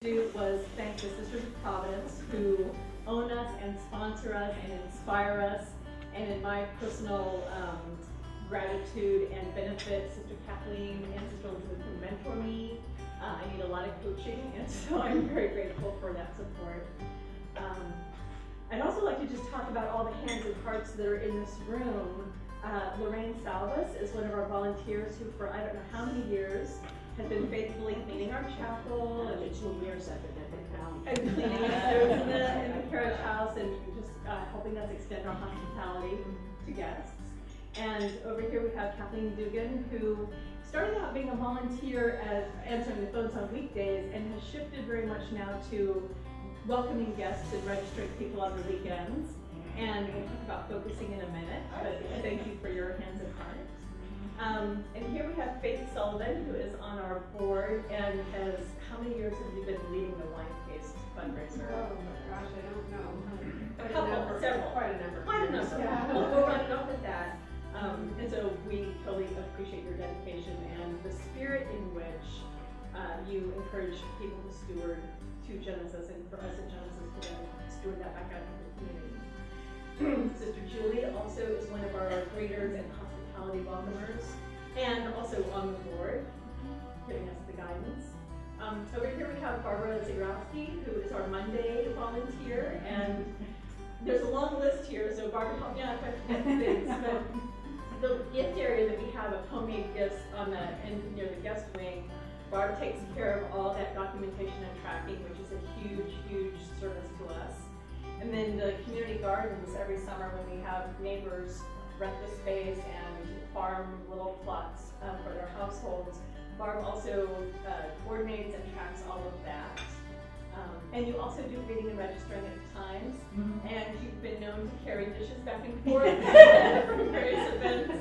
do was thank the Sisters of Providence who own us and sponsor us and inspire us. And in my personal gratitude and benefit, Sister Kathleen and Sister Elizabeth who mentor me. I need a lot of coaching, and so I'm very grateful for that support. I'd also like to just talk about all the hands and hearts that are in this room. Lorraine Salvas is one of our volunteers who, for I don't know how many years, has been faithfully cleaning our chapel and years I've been at the town. and cleaning us in the carriage house and just helping us extend our hospitality to guests. And over here we have Kathleen Dugan, who started out being a volunteer as answering the phones on weekdays and has shifted very much now to welcoming guests and registering people on the weekends. And we'll talk about focusing in a minute, but thank you for your hands and hearts. And here we have Faith Sullivan, who is on our board and has, how many years have you been leading the Wine Taste fundraiser? Oh my gosh, I don't know. A couple, several. Quite a number. Quite a number. Yeah. We'll run it off with that. And so we totally appreciate your dedication and the spirit in which you encourage people to steward to Genesis, and for us at Genesis to then steward that back out into the community. Sister Julie also is one of our greeters and hospitality welcomers, and also on the board, giving us the guidance. Over here we have Barbara Zagrowski, who is our Monday volunteer, and there's a long list here, so Barbara, help me out if I forget things, but the gift area that we have of homemade gifts on the end near the guest wing, Barb takes care of all that documentation and tracking, which is a huge, huge service to us. And then the community gardens every summer when we have neighbors rent the space and farm little plots for their households. Barb also coordinates and tracks all of that. And you also do reading and registering at times. And you've been known to carry dishes back and forth from various events.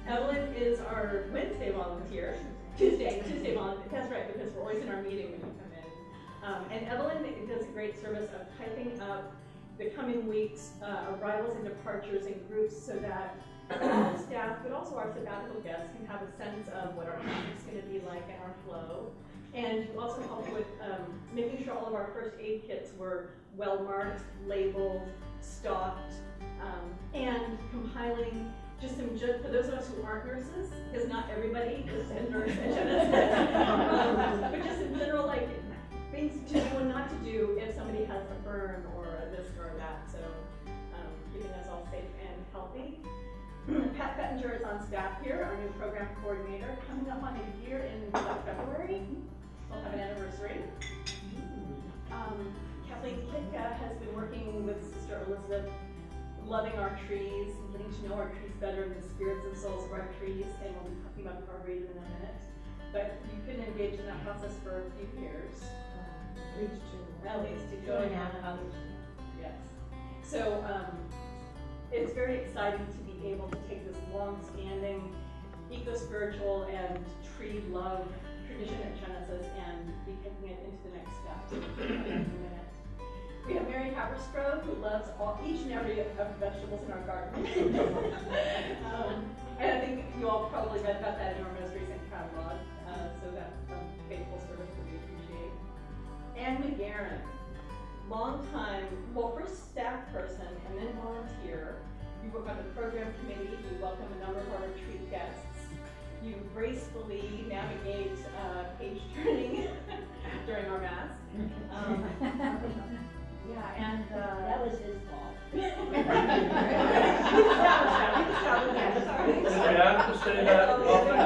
Evelyn is our Wednesday volunteer. Tuesday volunteer, that's right, because we're always in our meeting when you come in. And Evelyn does a great service of typing up the coming week's arrivals and departures in groups so that all the staff, but also our sabbatical guests, can have a sense of what our traffic's going to be like and our flow. And you also help with making sure all of our first aid kits were well marked, labeled, stocked, and compiling just some, for those of us who aren't nurses, because not everybody is a nurse at Genesis, but just in general, like things to do and not to do if somebody has a burn or a this or that. So keeping us all safe and healthy. Pat Bettinger is on staff here, our new program coordinator, coming up on a year in February. We'll have an anniversary. Kathleen Kitka has been working with Sister Elizabeth, loving our trees, getting to know our trees better and the spirits and souls of our trees, and we'll be talking about the Arboretum in a minute. But you've been engaged in that process for a few years. At least two. Going on. Yes. So it's very exciting to be able to take this long-standing eco-spiritual and tree love tradition at Genesis and be taking it into the next step. So we'll talk about that in a minute. We have Mary Haberstroh, who loves each and every of the vegetables in our garden. And I think you all probably read about that in our most recent catalog, so that's a faithful service that we appreciate. Anne McGarren, long time, well, first staff person and then volunteer. You work on the program committee, you welcome a number of our retreat guests. You gracefully navigate page turning during our mass. Yeah, and That was his fault. I have to say that publicly.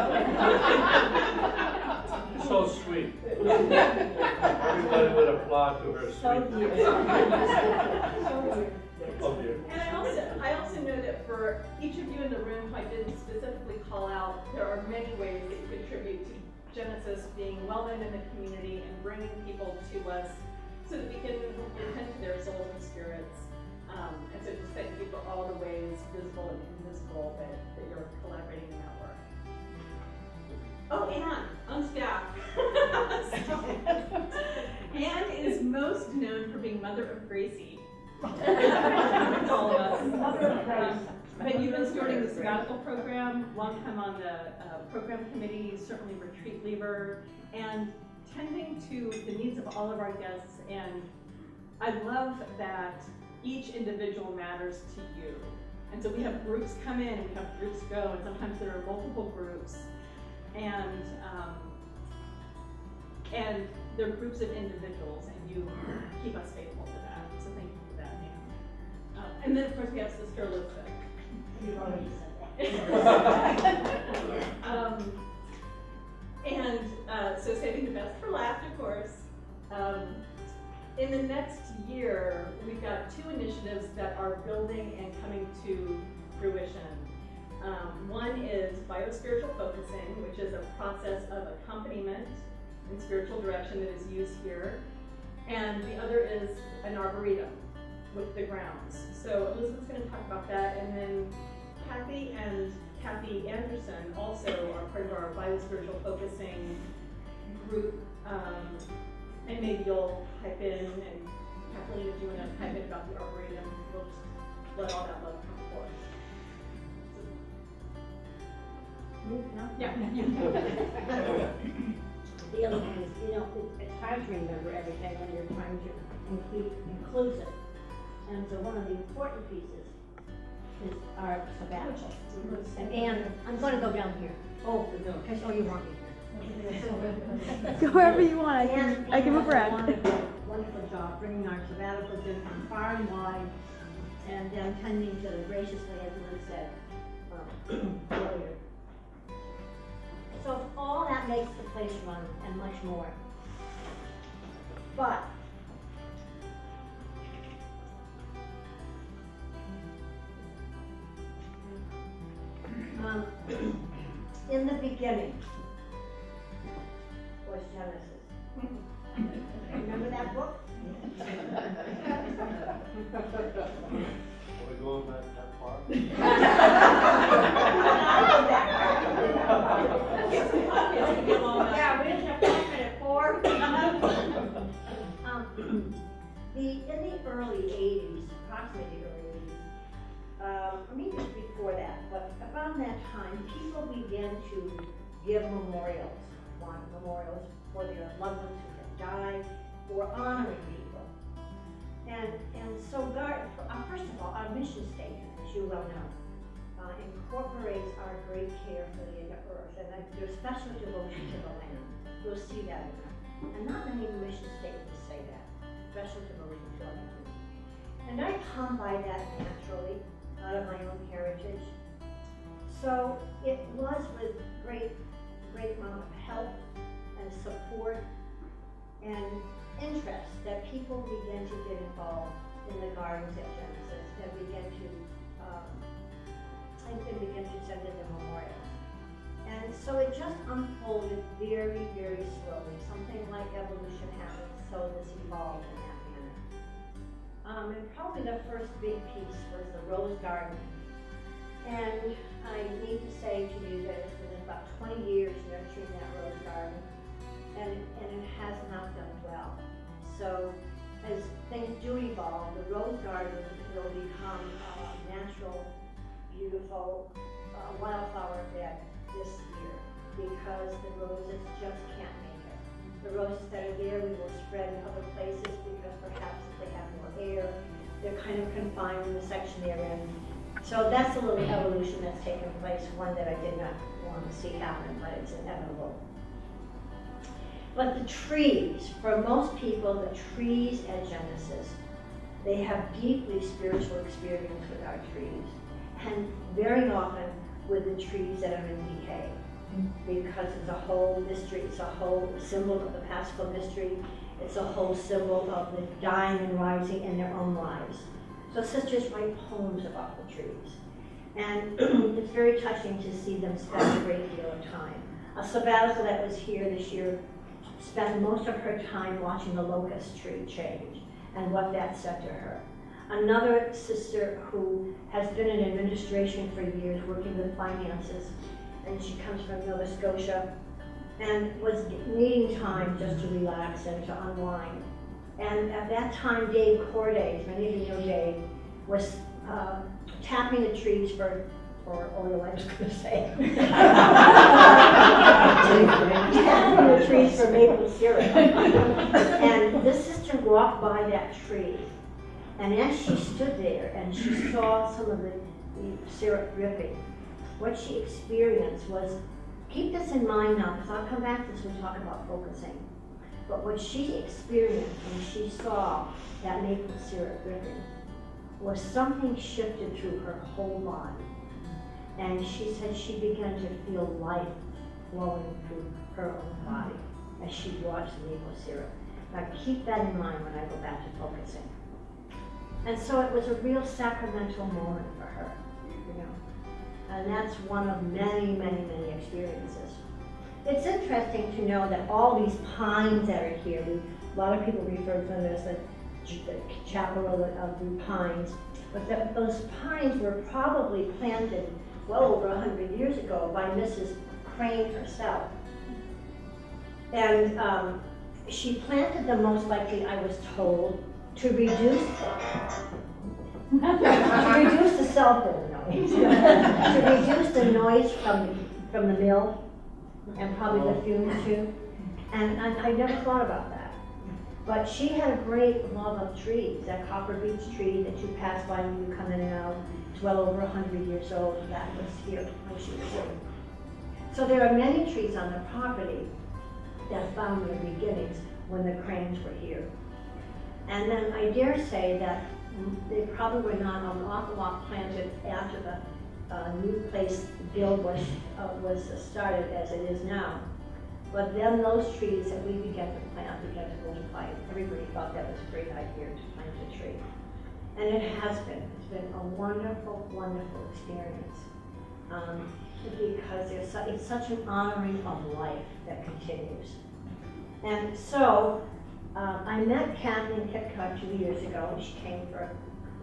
So sweet. Everybody would applaud to her sweetness. Oh dear. And I also know that for each of you in the room who I didn't specifically call out, there are many ways that you contribute to Genesis being well known in the community and bringing people to us so that we can attend to their souls and spirits. And so just thank you for all the ways, visible and invisible, that you're collaborating in that work. Oh, Anne, on staff. Anne is most known for being mother of Gracie. It's all of us. But you've been stewarding the sabbatical program, long time on the program committee, certainly retreat leader, and tending to the needs of all of our guests, and I love that each individual matters to you. And so we have groups come in, and we have groups go, and sometimes there are multiple groups, and they're groups of individuals, and you keep us faithful to that. So thank you for that, ma'am. And then of course we have Sister Elizabeth. You've already said that. So saving the best for last, of course. In the next year, we've got 2 initiatives that are building and coming to fruition. One is biospiritual focusing, which is a process of accompaniment and spiritual direction that is used here. And the other is an arboretum with the grounds. So Elizabeth's going to talk about that, and then Kathy and Kathy Anderson also are part of our biospiritual focusing group. And maybe you'll pipe in, and Kathleen, if you want to pipe in about the arboretum, we'll just let all that love come forth. Yeah. The other thing is, it's hard to remember everything when you're trying to include it. And so one of the important pieces is our sabbatical. And I'm going to go down here. Oh, you want me here? Go wherever you want. I can move around. Wonderful job bringing our sabbaticals in from far and wide, and then tending to them graciously, as Liz said earlier. So all that makes the place run, and much more. But in the beginning was Genesis. Remember that book? Are we going back that far? Yeah, we didn't have 5 minutes 4. In the early 80s, approximately the early 80s, or maybe before that, but around that time, people began to give memorials for their loved ones who had died, or honoring people. And so first of all, our mission statement, as you well know, incorporates our great care for the earth, and there's special devotion to the land. You'll see that in there. And not many mission statements say that. Special devotion to the land. And I come by that naturally, out of my own heritage. So it was with great amount of help and support and interest that people began to get involved in the gardens at Genesis, and began to send in the memorials. And so it just unfolded very, very slowly. Something like evolution happened, so this evolved in that manner. And probably the first big piece was the rose garden. And I need to say to you that it's been about 20 years nurturing that rose garden, and it has not done well. So as things do evolve, the rose garden will become a natural, beautiful wildflower bed this year, because the roses just can't make it. The roses that are there, we will spread in other places, because perhaps if they have more air, they're kind of confined in the section they're in. So that's a little evolution that's taken place, one that I did not want to see happen, but it's inevitable. But the trees, for most people, the trees at Genesis, they have deeply spiritual experience with our trees, and very often with the trees that are in decay, because it's a whole mystery, it's a whole symbol of the Paschal mystery, it's a whole symbol of the dying and rising in their own lives. So sisters write poems about the trees, and it's very touching to see them spend a great deal of time. A sabbatical that was here this year spent most of her time watching the locust tree change and what that said to her. Another sister who has been in administration for years, working with finances, and she comes from Nova Scotia, and was needing time just to relax and to unwind. And at that time, Dave Corday, many of you know Dave, was tapping the trees for oil, I was going to say. Tapping the trees for maple syrup. walk by that tree, and as she stood there and she saw some of the syrup dripping, what she experienced was, keep this in mind now, because I'll come back to this when we talk about focusing, but what she experienced when she saw that maple syrup dripping was something shifted through her whole body. And she said she began to feel life flowing through her own body as she watched the maple syrup. Now keep that in mind when I go back to focusing. And so it was a real sacramental moment for her, you know. And that's one of many, many, many experiences. It's interesting to know that all these pines that are here, a lot of people refer to them as the chapel of the pines, but those pines were probably planted well over 100 years ago by Mrs. Crane herself. And she planted them most likely, I was told, to reduce the cell phone noise, to reduce the noise from the mill, and probably the fumes too. And I never thought about that. But she had a great love of trees. That copper beech tree that you pass by when you come in and out, it's well over 100 years old. That was here when she was here. So there are many trees on the property that found their beginnings when the Cranes were here. And then I dare say that they probably were not an awful lot planted after the new place build was started as it is now. But then those trees that we began to plant began to multiply. Everybody thought that was a great idea to plant a tree. And it has been. It's been a wonderful, wonderful experience. Because it's such an honoring of life that continues. And so, I met Kathleen Kipcott 2 years ago. She came for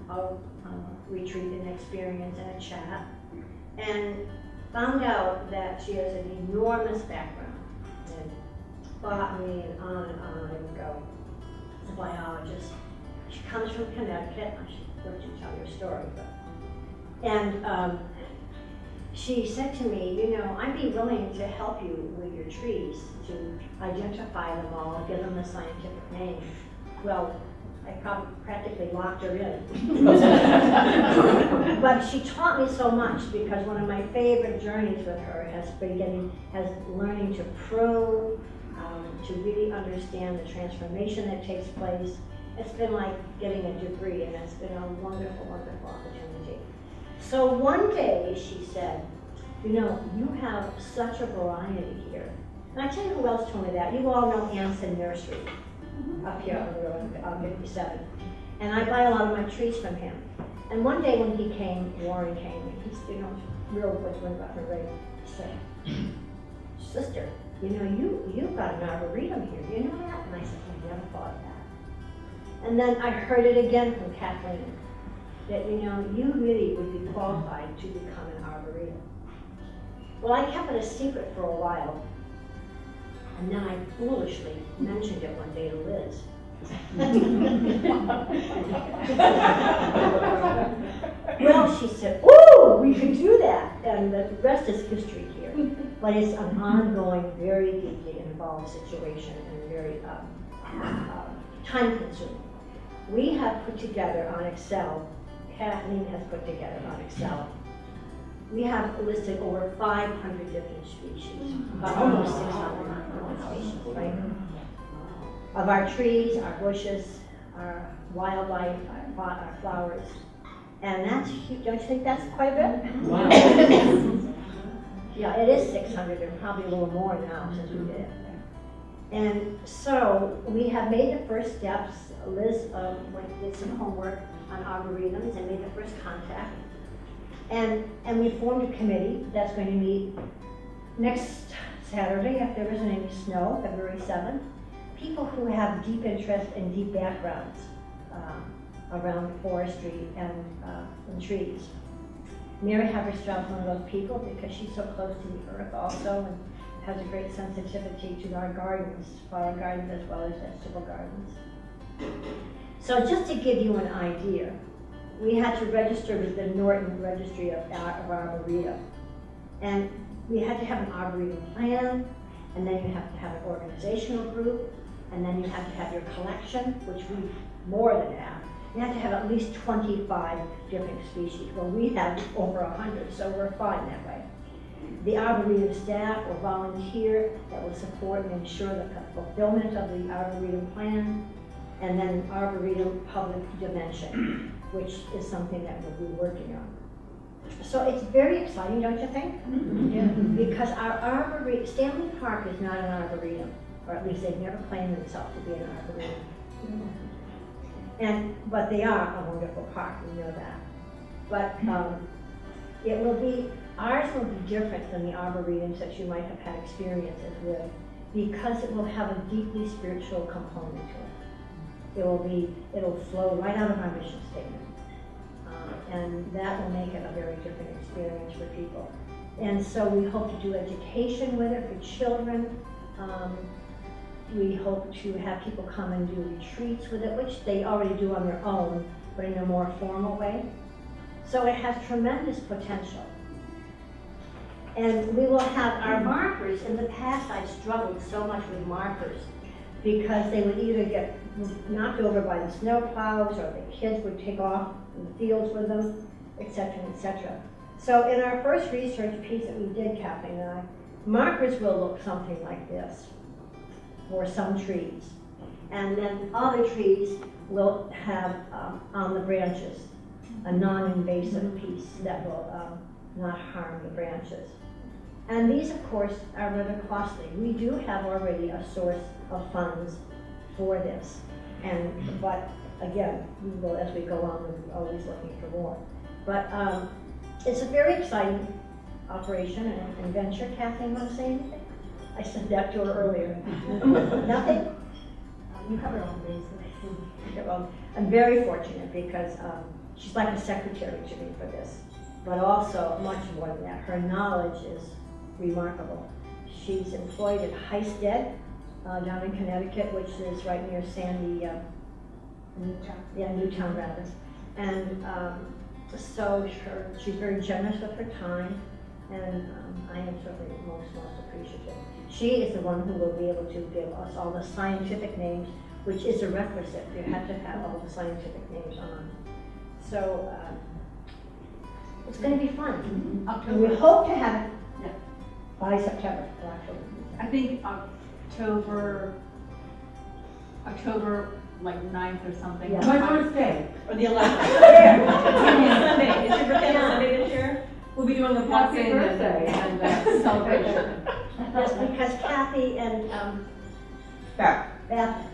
a retreat and experience and a chat, and found out that she has an enormous background in botany and on I would go. As a biologist. She comes from Connecticut. I should let you tell your story, but. And she said to me, you know, I'd be willing to help you with your trees, to identify them all, give them a scientific name. Well, I practically locked her in. But she taught me so much, because one of my favorite journeys with her has been learning to prune, to really understand the transformation that takes place. It's been like getting a degree, and it's been a wonderful, wonderful opportunity. So one day she said, you know, you have such a variety here. And I tell you who else told me that. You all know Anson Nursery up here on the road on 57. And I buy a lot of my trees from him. And one day when he came, Warren came, and he's, you know, real quick went about her ring, he said, sister, you know, you've got an arboretum here. Do you know that? And I said, I never thought of that. And then I heard it again from Kathleen, that, you know, you really would be qualified to become an arboretum. Well, I kept it a secret for a while, and then I foolishly mentioned it one day to Liz. Well, she said, "Ooh, we could do that," and the rest is history here. But it's an ongoing, very deeply involved situation, and very time-consuming. We have put together on Excel. Kathleen has put together on Excel. We have listed over 500 different species, almost 600 different species, right? Of our trees, our bushes, our wildlife, our flowers. And that's huge. Don't you think that's quite a bit? Wow. Yeah, it is 600, and probably a little more now since we did it. And so we have made the first steps. Liz did some homework on arboretums and made the first contact. And we formed a committee that's going to meet next Saturday, if there isn't any snow, February 7th. People who have deep interest and deep backgrounds around forestry and trees. Mary Haverstraub's one of those people because she's so close to the earth also, and has a great sensitivity to our gardens, flower gardens as well as vegetable gardens. So just to give you an idea, we had to register with the Norton Registry of Arboretum. And we had to have an arboretum plan, and then you have to have an organizational group, And then you have to have your collection, which we more than have. You have to have at least 25 different species. Well, we have over 100, so we're fine that way. The Arboretum staff will volunteer that will support and ensure the fulfillment of the Arboretum plan, and then Arboretum public dimension, which is something that we'll be working on. So it's very exciting, don't you think? Yeah. Because our Arboretum, Stanley Park is not an Arboretum, or at least they've never claimed themselves to be an Arboretum. But they are a wonderful park, we know that. But it will be, ours will be different than the arboretums that you might have had experiences with, because it will have a deeply spiritual component to it. It'll flow right out of our mission statement. And that will make it a very different experience for people. And so we hope to do education with it for children. We hope to have people come and do retreats with it, which they already do on their own, but in a more formal way. So it has tremendous potential. And we will have our markers. In the past, I've struggled so much with markers because they would either get knocked over by the snow plows, or the kids would take off in the fields with them, etc., etc. So in our first research piece that we did, Kathleen and I, markers will look something like this for some trees. And then other trees will have on the branches a non-invasive piece that will not harm the branches. And these, of course, are rather costly. We do have already a source of funds for this. But again, we will, as we go on, we're always looking for more. But it's a very exciting operation and venture. Kathleen, want to say anything? I said that to her earlier. Nothing? You covered all the bases. Well, I'm very fortunate because she's like a secretary to me for this. But also, much more than that, her knowledge is remarkable. She's employed at Heisted down in Connecticut, which is right near Sandy, Newtown rather. And so she's very generous with her time, and I am certainly most appreciative. She is the one who will be able to give us all the scientific names, which is a requisite. You have to have all the scientific names on. So it's going to be fun. And we hope to have it by September or October. I think October like 9th or something. Yeah. My birthday. Or the 11th. Sunday, is your birthday on Sunday this year? We'll be doing the Happy blessing birthday. and celebration. Yes, because Kathy and Back. Beth,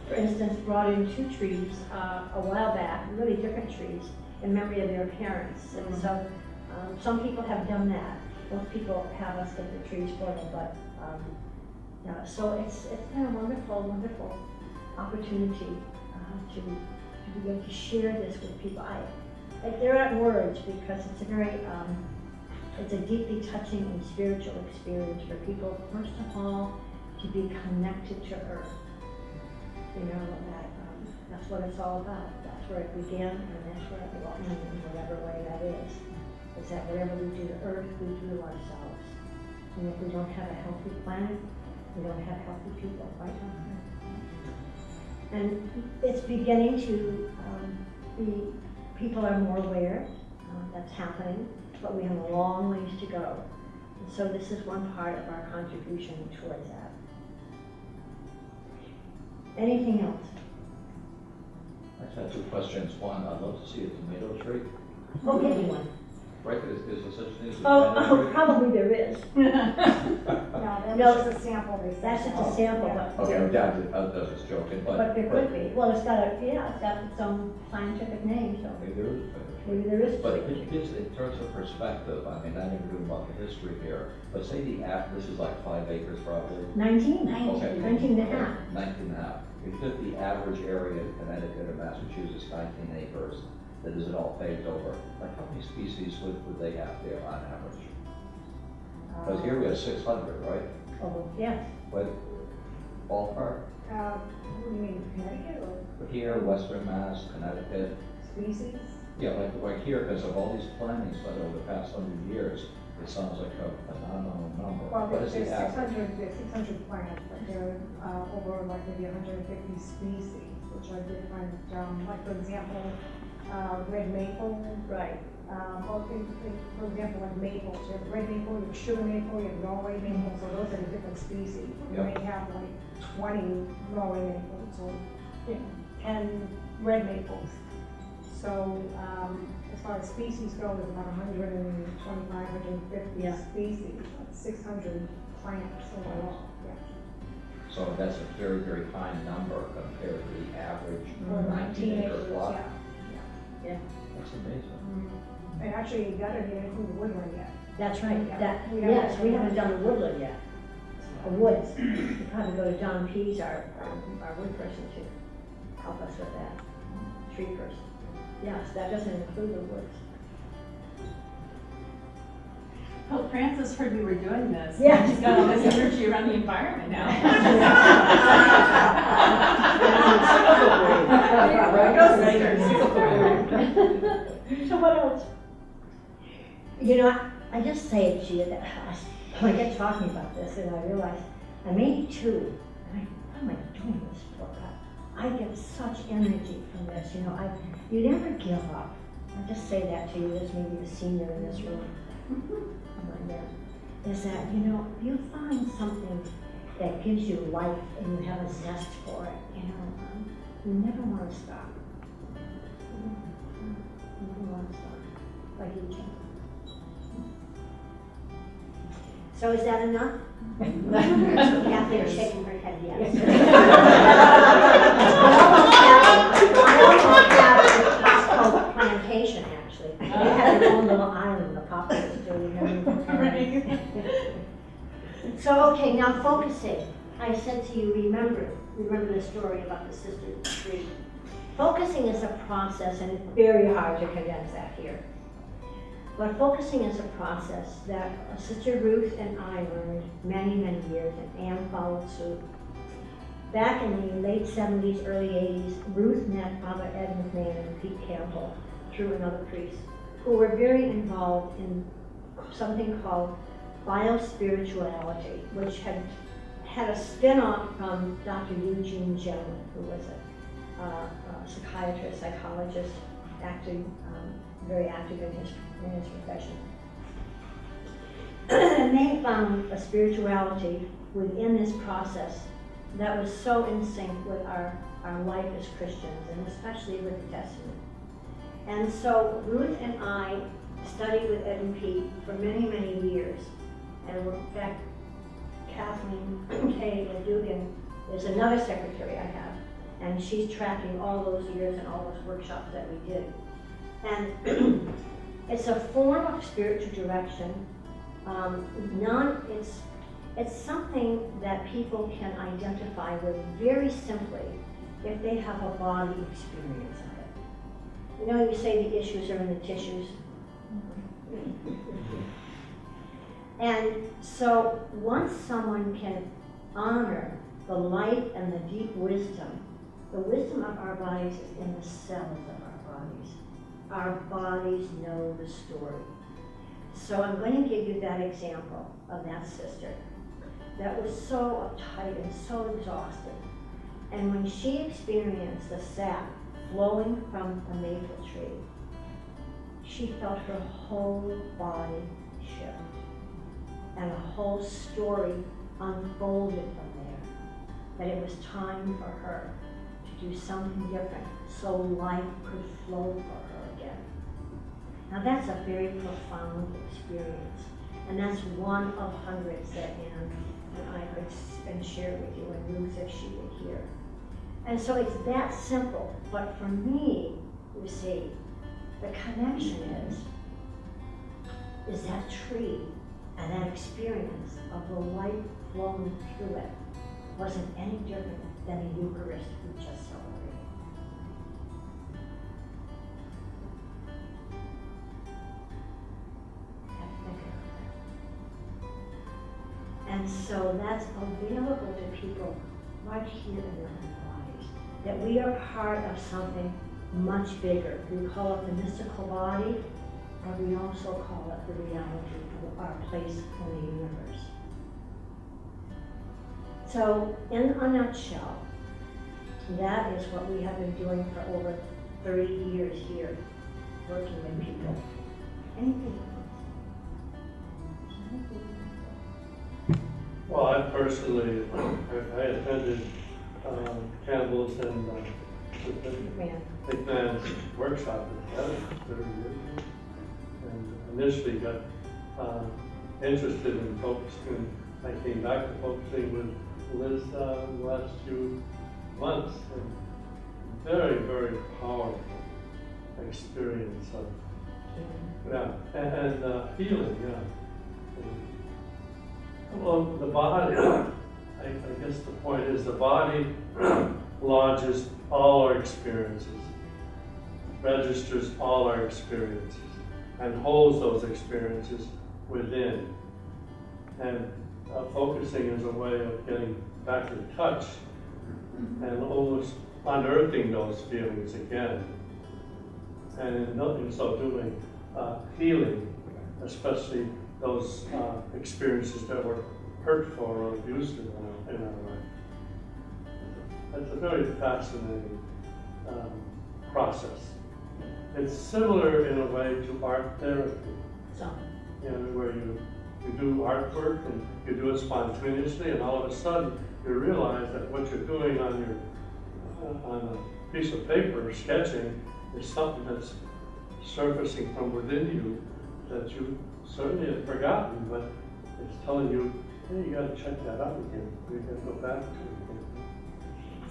for instance, brought in 2 trees a while back, really different trees, in memory of their parents. And so some people have done that. Most people have us get the trees for them, but so it's been a wonderful opportunity to be able to share this with people. There aren't words because it's a very it's a deeply touching and spiritual experience for people. First of all, to be connected to Earth. You know, that's what it's all about. That's where it began, and that's where it will end in whatever way that is. Is that whatever we do to Earth, we do to ourselves. And if we don't have a healthy planet, we don't have healthy people, right? And it's beginning to people are more aware that's happening, but we have a long ways to go. And so this is one part of our contribution towards that. Anything else? I just have 2 questions. One, I'd love to see a tomato tree. Oh, give me one. Right, is there such thing as a Oh, tomato tree? probably there is. No, that's just a sample. That's just a sample, but. Okay, I was just joking, But there could be. Well, it's got its own scientific name, so Maybe there is a tomato tree. maybe there is. But in terms of perspective, I mean, I didn't do about the history here, but say this is like 5 acres probably. 19. Okay. 19 and a half. 19 and a half. If you took the average area in Connecticut or Massachusetts, 19 acres, that isn't all paved over, like how many species would they have there on average? Because here we have 600, right? Oh, yes. But ballpark? What do you mean, Connecticut or But here, Western Mass, Connecticut, species? yeah, like here, because of all these plantings done over the past 100 years, It sounds like a phenomenal number. Well, What there's is the average? 600 plants, but there are over like maybe 150 species, which are different, like for example, red maple. Right. Well, for example, like maples, you have red maple, you have sugar maple, you have Norway maple, so those are the different species. You Yep. may have like 20 Norway maples or, 10 red maples. So, as far as species go, there's about 125, 150 Yeah. species, 600 plants overall, yeah. So that's a very, very fine number compared to the average Or 19 acre plot. yeah. That's amazing. And actually, you gotta include the woodland yet. That's right, Yeah. yes, we haven't done the woodland yet, or woods. We probably go to John Pease, our wood person, to help us with that, tree person. Yes, that doesn't include the woods. Pope Francis heard we were doing this. Yeah. He's got all this energy around the environment now. So what else? You know, I just say it to you that I get talking about this and I realize I'm 82 and what am I doing this for? I get such energy from this, you know, you never give up. I just say that to you as maybe a senior in this room. Is that, you know, you find something that gives you life and you have a zest for it, you know, you never want to stop. You never want to stop, like you can. So is that enough? Kathy is shaking her head yes. I almost have it. It's called plantation, actually. They have their own little island, the poplars do, you know. So, okay, now focusing. I said to you, remember the story about the sister tree. Focusing is a process, and it's very hard to condense that here. But focusing is a process that Sister Ruth and I learned many, many years, and Anne followed suit. Back in the late 70s, early 80s, Ruth met Father Ed McMahon and Pete Campbell through another priest, who were very involved in something called biospirituality, which had a spin-off from Dr. Eugene Gelman, who was a psychiatrist, psychologist, actually very active in his profession. And they found a spirituality within this process that was so in sync with our life as Christians, and especially with the Testament. And so Ruth and I studied with Ed and Pete for many, many years. And in fact, Kathleen K. Dugan is another secretary I have, and she's tracking all those years and all those workshops that we did. And it's a form of spiritual direction. It's something that people can identify with very simply if they have a body experience of it. You know, you say the issues are in the tissues. And so once someone can honor the light and the deep wisdom, the wisdom of our bodies is in the cells of our bodies. Our bodies know the story. So I'm going to give you that example of that sister that was so uptight and so exhausted. And when she experienced the sap flowing from the maple tree, she felt her whole body shift. And a whole story unfolded from there. That it was time for her to do something different so life could flow for her again. Now that's a very profound experience. And that's one of hundreds that Anne and I could share with you, and Ruth if she were here. And so it's that simple. But for me, you see, the connection is that tree and that experience of the light flowing through it wasn't any different than the Eucharist we just celebrated. And so that's available to people right here in their own bodies. That we are part of something much bigger. We call it the mystical body, but we also call it the reality of our place in the universe. So, in a nutshell, that is what we have been doing for over 30 years here, working with people. Anything else? Well, I personally, I attended Campbell's and Man. McMahon's workshop that was 30 years ago. And initially got interested in focusing, I came back to focusing with Liz the last few months. And very, very powerful experience of, and healing, Well, the body, I guess the point is the body lodges all our experiences, registers all our experiences, and holds those experiences within. And focusing is a way of getting back in touch and almost unearthing those feelings again. And in so doing, healing, especially those experiences that were hurtful or abusive in our life. It's a very fascinating process. It's similar in a way to art therapy. So, Where you do artwork and you do it spontaneously, and all of a sudden you realize that what you're doing on a piece of paper, sketching, is something that's surfacing from within you that you certainly had forgotten, but it's telling you, hey, you gotta check that out again. You gotta go back to it again.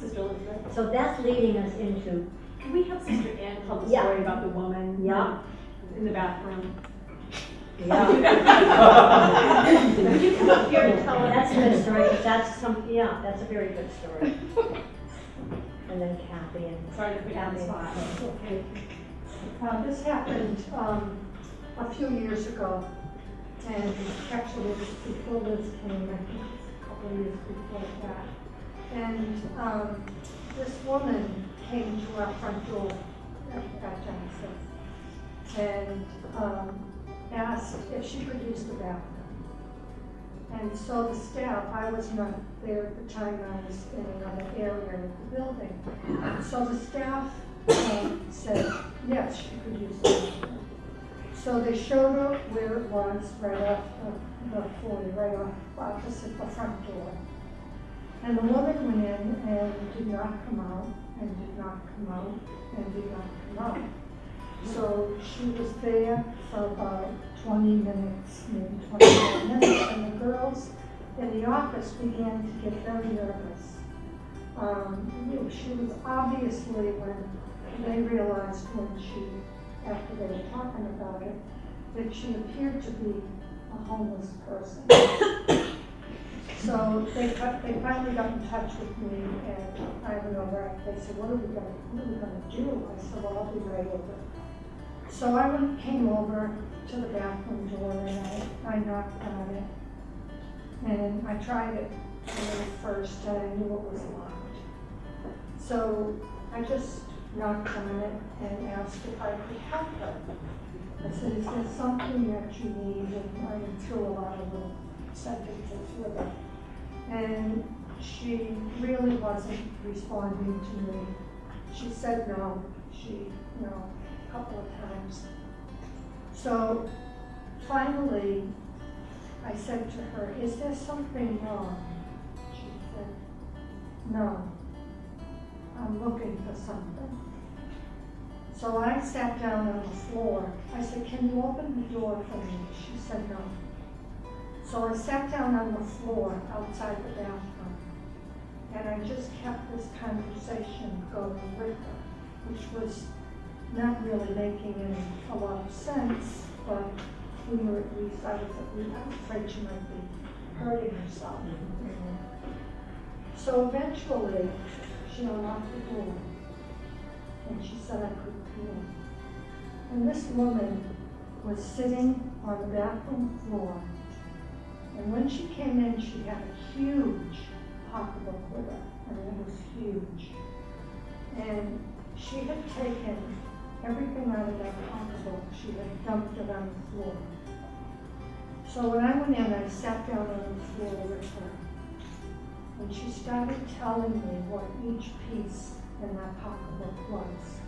Sister Elizabeth? so that's leading us into, Can we have Sister Ann tell the Yeah. story about the woman Yeah. in the bathroom? yeah. Would you come up here and tell That's us? a good story, that's a very good story. And then Kathy and. Sorry to put you on the spot. Okay. This happened, a few years ago, and actually it was before Liz came, I think it was a couple of years before that. And, this woman came to our front door at Genesis and, asked if she could use the bathroom. And so the staff, I was not there at the time, I was in another area of the building. So the staff said, yes, she could use the bathroom. So they showed her where it was, right off the foyer, right off opposite the front door. And the woman went in and did not come out, and did not come out, and did not come out. So she was there for about 20 minutes, maybe 25 minutes, and the girls in the office began to get very nervous. She was obviously, when they realized after they were talking about it, that she appeared to be a homeless person. So they finally got in touch with me, and I went over, they said, what are we gonna do? I said, well, I'll be right over. So I came over to the bathroom door, and I knocked on it, and I tried it first, and I knew it was locked. So I just knocked on it and asked if I could help her. I said, is there something that you need? And I threw a lot of little sentences with her. And she really wasn't responding to me. She said no, a couple of times. So finally, I said to her, is there something wrong? She said, no, I'm looking for something. So I sat down on the floor. I said, can you open the door for me? She said no. So I sat down on the floor outside the bathroom, and I just kept this conversation going with her, which was not really making a lot of sense, but we were at least, I was afraid she might be hurting herself. So eventually, she unlocked the door, and she said I could come in. And this woman was sitting on the bathroom floor, and when she came in, she had a huge pocketbook with her. I mean, it was huge. And she had taken everything out of that pocketbook, she had dumped it on the floor. So when I went in, I sat down on the floor with her, and she started telling me what each piece in that pocketbook was.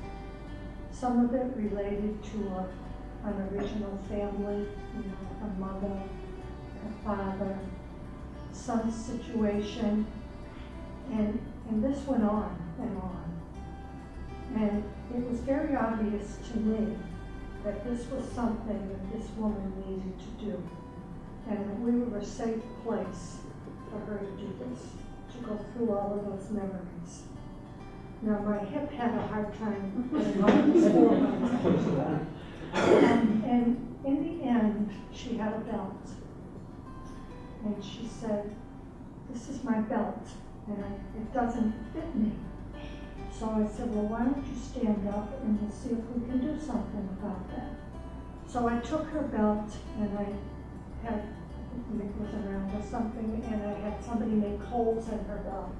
Some of it related to an original family, you know, a mother, a father, some situation, and this went on and on. And it was very obvious to me that this was something that this woman needed to do, and that we were a safe place for her to do this, to go through all of those memories. Now, my hip had a hard time getting on the floor. And in the end, she had a belt. And she said, "This is my belt, and it doesn't fit me." So I said, "Well, why don't you stand up and we'll see if we can do something about that." So I took her belt and I had, I think Nick was around or something, and I had somebody make holes in her belt.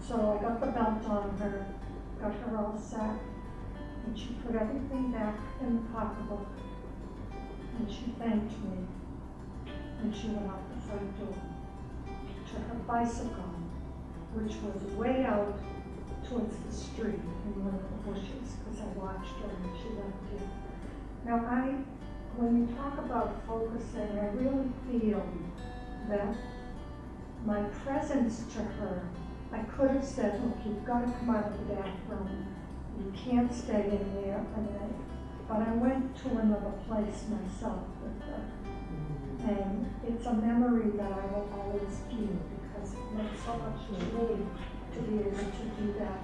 So I got the belt on her, got her all set, and she put everything back in the pocketbook, and she thanked me, and she went out the front door to her bicycle, which was way out towards the street in one of the bushes, because I watched her when she left here. Now when you talk about focusing, I really feel that my presence to her, I could have said, "Look, you've got to come out of the bathroom. You can't stay in there." But I went to another place myself with her. And it's a memory that I will always keep because it meant so much to me to be able to do that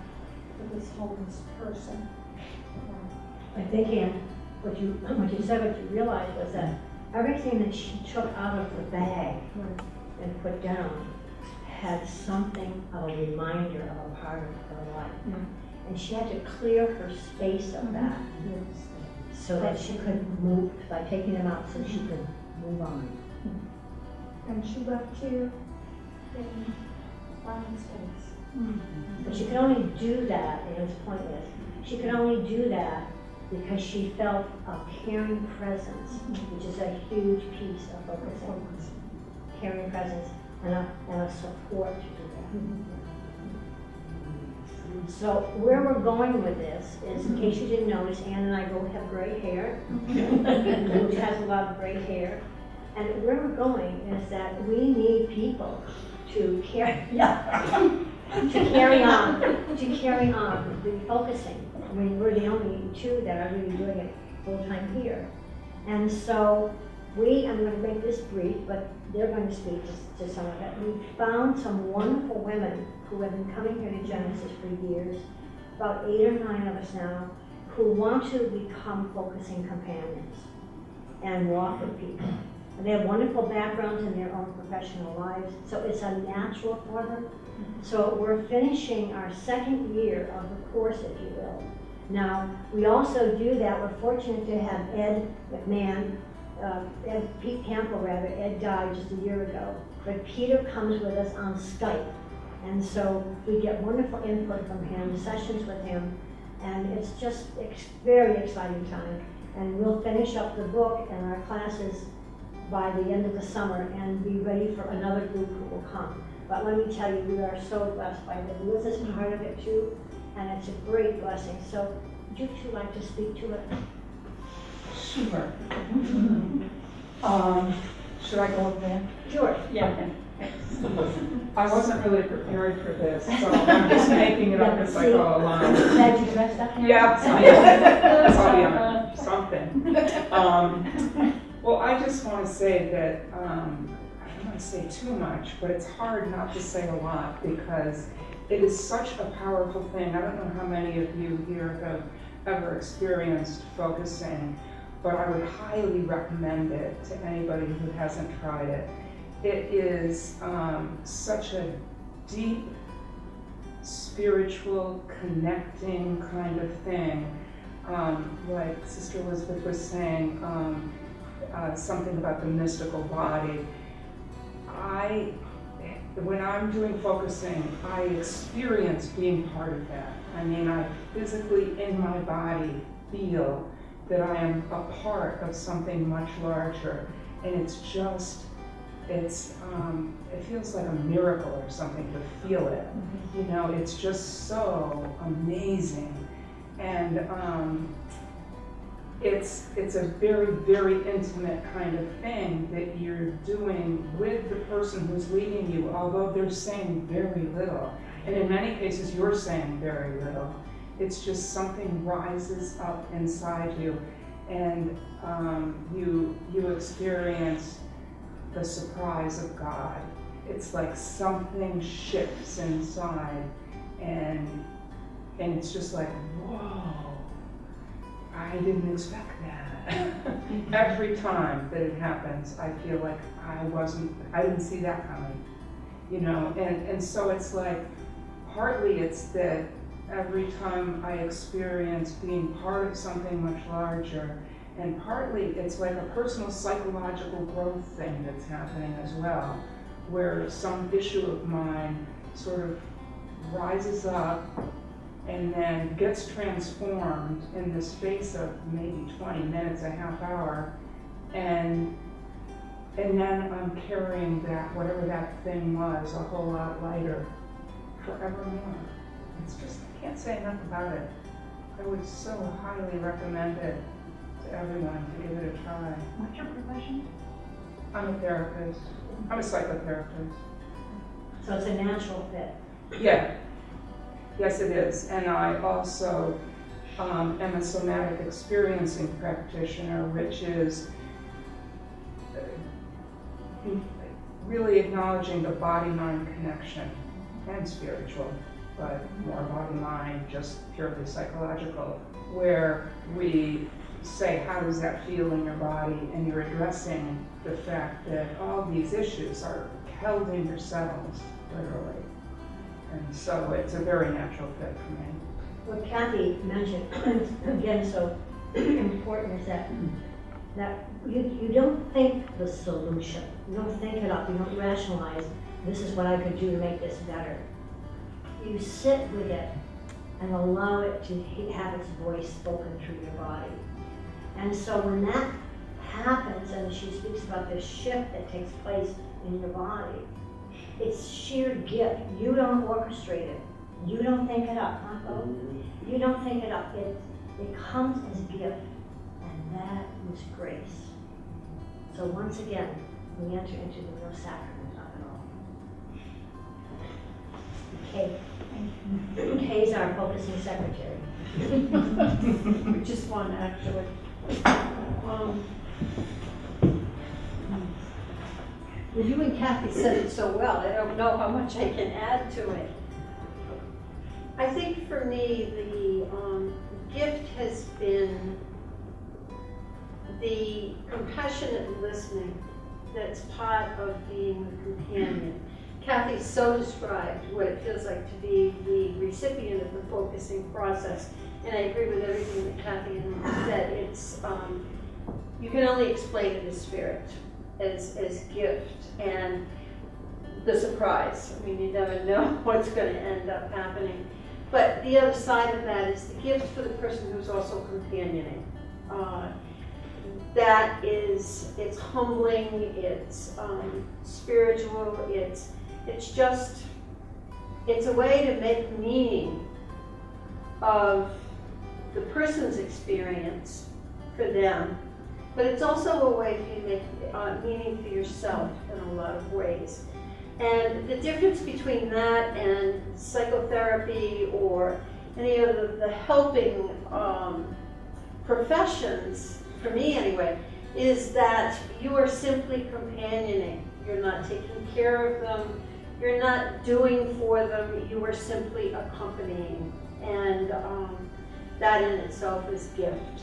for this homeless person. I think, Ann, what you said, what you realized was that everything that she took out of the bag and put down had something of a reminder of a part of her life. And she had to clear her space of that so that she could move, by taking them out so she could move on. And she left here in Lions Days. But she could only do that, and it's pointless, she could only do that because she felt a caring presence, which is a huge piece of focusing. Caring presence and a support to do that. So where we're going with this is, in case you didn't notice, Ann and I both have gray hair. Luke has a lot of gray hair. And where we're going is that we need people to carry on, the focusing. I mean, we're the only two that are really doing it full time here. And so I'm going to make this brief, but they're going to speak to some of it. We found some wonderful women who have been coming here to Genesis for years, about 8 or 9 of us now, who want to become focusing companions and walk with people. And they have wonderful backgrounds in their own professional lives, so it's a natural for them. So we're finishing our 2nd year of the course, if you will. Now, we also do that. We're fortunate to have Ed McMahon, Pete Campbell rather. Ed died just a year ago, but Peter comes with us on Skype. And so we get wonderful input from him, sessions with him, and it's just very exciting time. And we'll finish up the book and our classes by the end of the summer and be ready for another group who will come. But let me tell you, we are so blessed by them. Liz is part of it too, and it's a great blessing. So would you two like to speak to it? Sure. Should I go over there? Sure. Yeah. I wasn't really prepared for this, so I'm just making it up as I go along. Glad you dressed up now? Yeah, probably something. Well, I just want to say that, I don't want to say too much, but it's hard not to say a lot because it is such a powerful thing. I don't know how many of you here have ever experienced focusing, but I would highly recommend it to anybody who hasn't tried it. It is such a deep, spiritual, connecting kind of thing. Like Sister Elizabeth was saying, something about the mystical body. When I'm doing focusing, I experience being part of that. I mean, I physically in my body feel that I am a part of something much larger. And it's just, it feels like a miracle or something to feel it. You know, it's just so amazing. And it's a very, very intimate kind of thing that you're doing with the person who's leading you, although they're saying very little. And in many cases, you're saying very little. It's just something rises up inside you, and you experience the surprise of God. It's like something shifts inside, and it's just like, whoa, I didn't expect that. Every time that it happens, I feel like I didn't see that coming, you know, and so it's like, partly it's that every time I experience being part of something much larger, and partly it's like a personal psychological growth thing that's happening as well, where some issue of mine sort of rises up and then gets transformed in the space of maybe 20 minutes, a half hour, and then I'm carrying that, whatever that thing was, a whole lot lighter forevermore. It's just, I can't say enough about it. I would so highly recommend it to everyone to give it a try. What's your profession? I'm a therapist. I'm a psychotherapist. So it's a natural fit. Yeah. Yes, it is. And I also am a somatic experiencing practitioner, which is really acknowledging the body-mind connection, and spiritual, but more body-mind, just purely psychological, where we say, how does that feel in your body? And you're addressing the fact that all these issues are held in your cells, literally. And so it's a very natural fit for me. What Kathy mentioned, again, so important is that you don't think the solution. You don't think it up. You don't rationalize, this is what I could do to make this better. You sit with it and allow it to have its voice spoken through your body. And so when that happens, and she speaks about this shift that takes place in your body, it's sheer gift. You don't orchestrate it. You don't think it up, huh, Bo? You don't think it up. It comes as gift, and that is grace. So once again, we enter into the real sacrament of it all. Okay. Kay's our focusing secretary. Just one, actually. Well, you and Kathy said it so well, I don't know how much I can add to it. I think for me, the gift has been the compassionate listening that's part of being the companion. Kathy so described what it feels like to be the recipient of the focusing process, and I agree with everything that Kathy said. It's you can only explain it as spirit, as gift, and the surprise. I mean, you never know what's going to end up happening. But the other side of that is the gift for the person who's also companioning. That is, it's humbling, it's spiritual, it's a way to make meaning of the person's experience for them, but it's also a way for you to make meaning for yourself in a lot of ways. And the difference between that and psychotherapy or any of the helping professions, for me anyway, is that you are simply companioning. You're not taking care of them. You're not doing for them. You are simply accompanying. And that in itself is gift.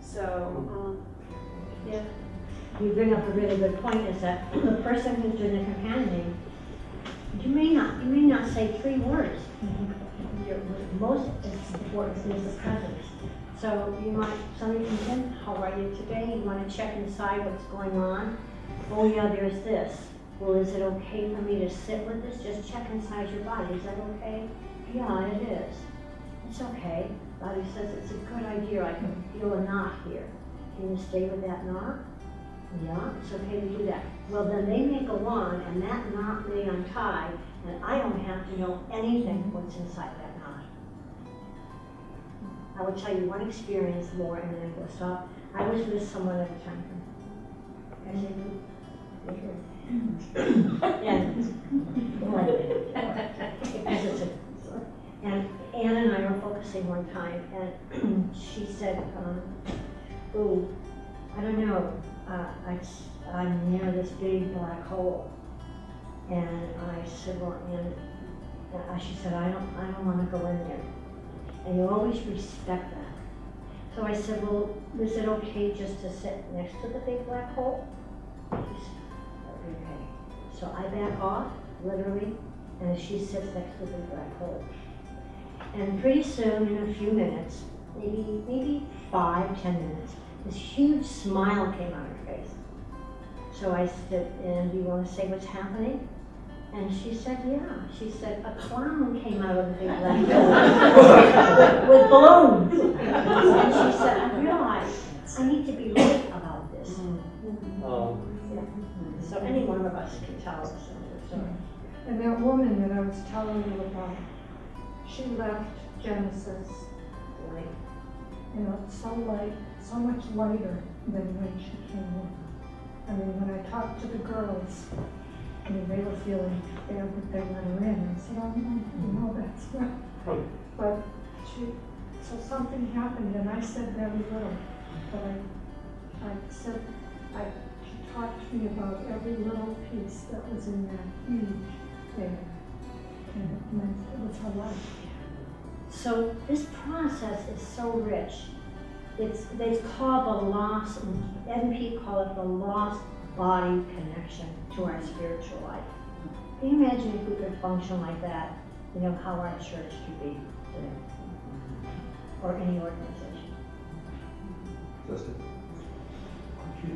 So, yeah. You bring up a really good point, is that the person who's doing the companioning, you may not say 3 words. Most important is the presence. So somebody comes in, how are you today? You want to check inside what's going on. Oh yeah, there's this. Well, is it okay for me to sit with this? Just check inside your body. Is that okay? Yeah, it is. It's okay. Bobby says it's a good idea. I can feel a knot here. Can you stay with that knot? Yeah, it's okay to do that. Well, then they may go on and that knot may untie and I don't have to know anything what's inside that knot. I will tell you one experience more and then we'll stop. I was with someone at the time. And Anna and I were focusing one time, and she said, "Oh, I don't know. I'm near this big black hole." And I said, "Well, and she said, I don't want to go in there." And you always respect that. So I said, "Well, is it okay just to sit next to the big black hole?" She said, "Okay." So I back off, literally, and she sits next to the big black hole. And pretty soon, in a few minutes, maybe 5-10 minutes, this huge smile came on her face. So I said, "And do you want to say what's happening?" And she said, "Yeah." She said, "A clown came out of the big black hole with balloons." And she said, "I realized I need to be late about this." So any one of us can tell us the story. And that woman that I was telling you about, she left Genesis, like, so much lighter than when she came in. I mean, when I talked to the girls, I mean, they were feeling bad that they let her in. I said, "Oh, no, that's right." But so something happened, and I said very little. But I said, she talked to me about every little piece that was in that huge thing. And it meant it was her life. So this process is so rich. They call the lost, NP call it the lost body connection to our spiritual life. Can you imagine if we could function like that, how our church could be today? Or any organization. Justin?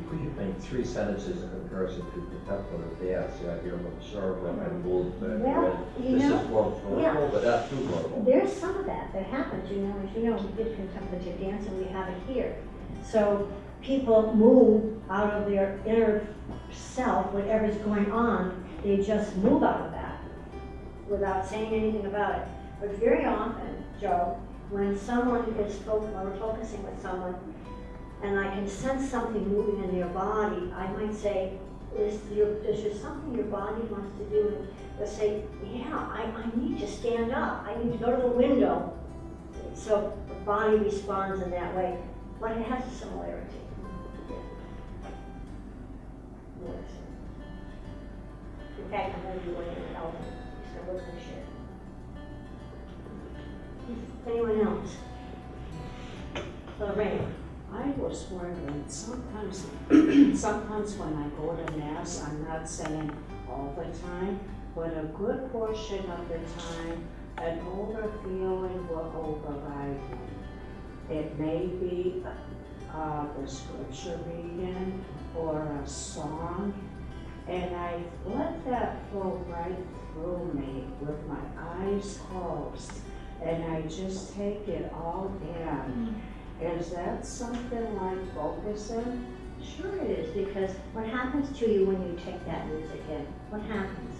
Could you make 3 sentences in comparison to contemplative dance, the idea of observing and movement? Well, This is more vertical, but not too vertical. There's some of that happens, as you know, we did contemplative dance and we have it here. So people move out of their inner self, whatever's going on, they just move out of that without saying anything about it. But very often, Joe, when someone we're focusing with someone, and I can sense something moving in their body, I might say, is there something your body wants to do? And they'll say, "Yeah, I need to stand up. I need to go to the window." So the body responds in that way, but it has a similarity. Yes. In fact, I'm going to be one in an element, so we're going to share. Anyone else? Lorraine. I was wondering, sometimes when I go to Mass, I'm not saying all the time, but a good portion of the time, an older feeling will override me. It may be the scripture reading or a song, and I let that flow right through me with my eyes closed, and I just take it all in. Is that something like focusing? Sure it is, because what happens to you when you take that music in? What happens?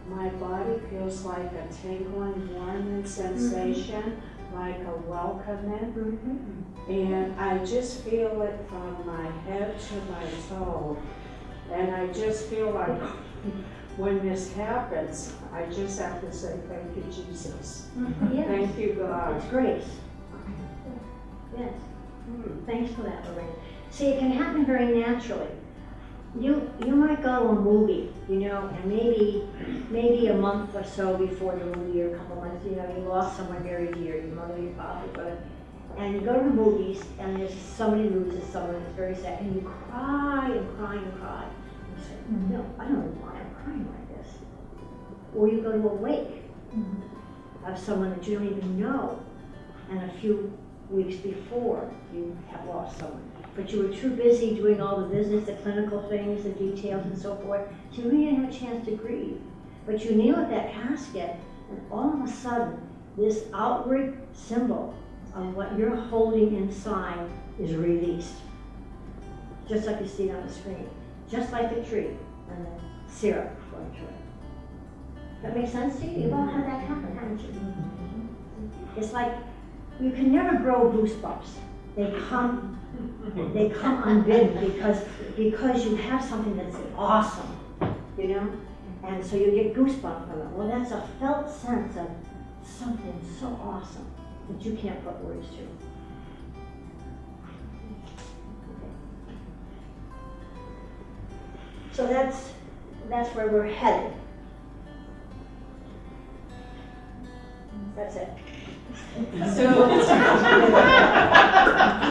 My body feels like a tingling, warming sensation, like a welcoming. And I just feel it from my head to my toe. And I just feel like when this happens, I just have to say, "Thank you, Jesus. Yes. Thank you, God." It's grace. Yes. Thanks for that, Lorraine. See, it can happen very naturally. You might go to a movie, and maybe a month or so before the movie, or a couple months, you lost someone very dear, your mother, your father, brother, and you go to the movies, and there's somebody loses someone that's very sad, and you cry and cry and cry. And you say, "No, I don't know why I'm crying like this." Or you go to a wake of someone that you don't even know, and a few weeks before you have lost someone. But you were too busy doing all the business, the clinical things, the details and so forth, so you really didn't have a chance to grieve. But you kneel at that casket And all of a sudden, this outward symbol of what you're holding inside is released. Just like you see on the screen. Just like the tree and the syrup flowing through it. That makes sense to you? You've all had that happen, haven't you? It's like, you can never grow goosebumps. They come unbidden because you have something that's awesome, you know? And so you get goosebumps from it. Well, that's a felt sense of something so awesome that you can't put words to. So that's where we're headed. That's it. So, just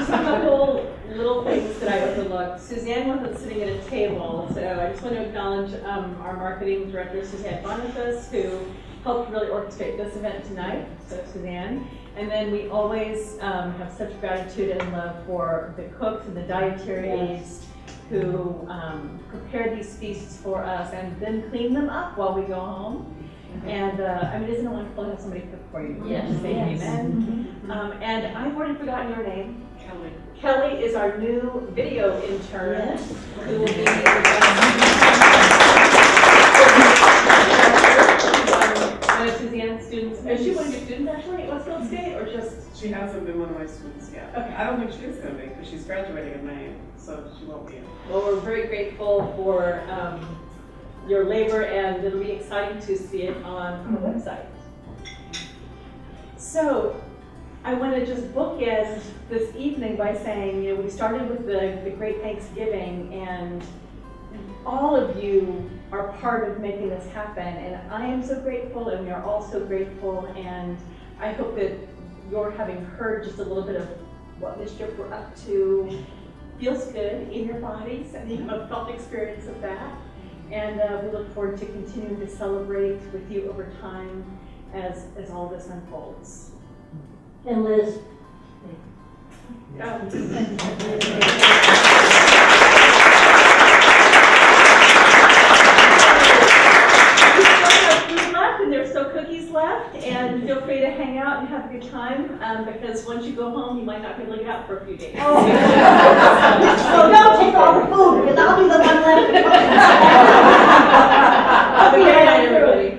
a couple little things that I overlooked. Suzanne wasn't sitting at a table, so I just want to acknowledge our marketing director, Suzanne Boniface, who helped really orchestrate this event tonight, so Suzanne. And then we always have such gratitude and love for the cooks and the dietaries who prepare these feasts for us and then clean them up while we go home. And I mean, isn't it wonderful to have somebody cook for you? Yes. Say amen. And I've already forgotten your name. Kelly. Kelly is our new video intern who will be one of Suzanne's students. Is she one of your students actually at Westfield State, or just? She hasn't been one of my students yet. Okay. I don't think she is going to be because she's graduating in May, so she won't be. Well, we're very grateful for your labor, and it'll be exciting to see it on the website. So, I want to just bookend this evening by saying, you know, we started with the Great Thanksgiving, and all of you are part of making this happen, and I am so grateful, and we are all so grateful, and I hope that you're having heard just a little bit of what Mischief we're up to feels good in your bodies, and you have a felt experience of that. And we look forward to continuing to celebrate with you over time as all this unfolds. And Liz. And there's still cookies left, and feel free to hang out and have a good time, because once you go home, you might not be able to get out for a few days. Oh. So don't take all the food, because I'll be the one left. Have a good night, everybody.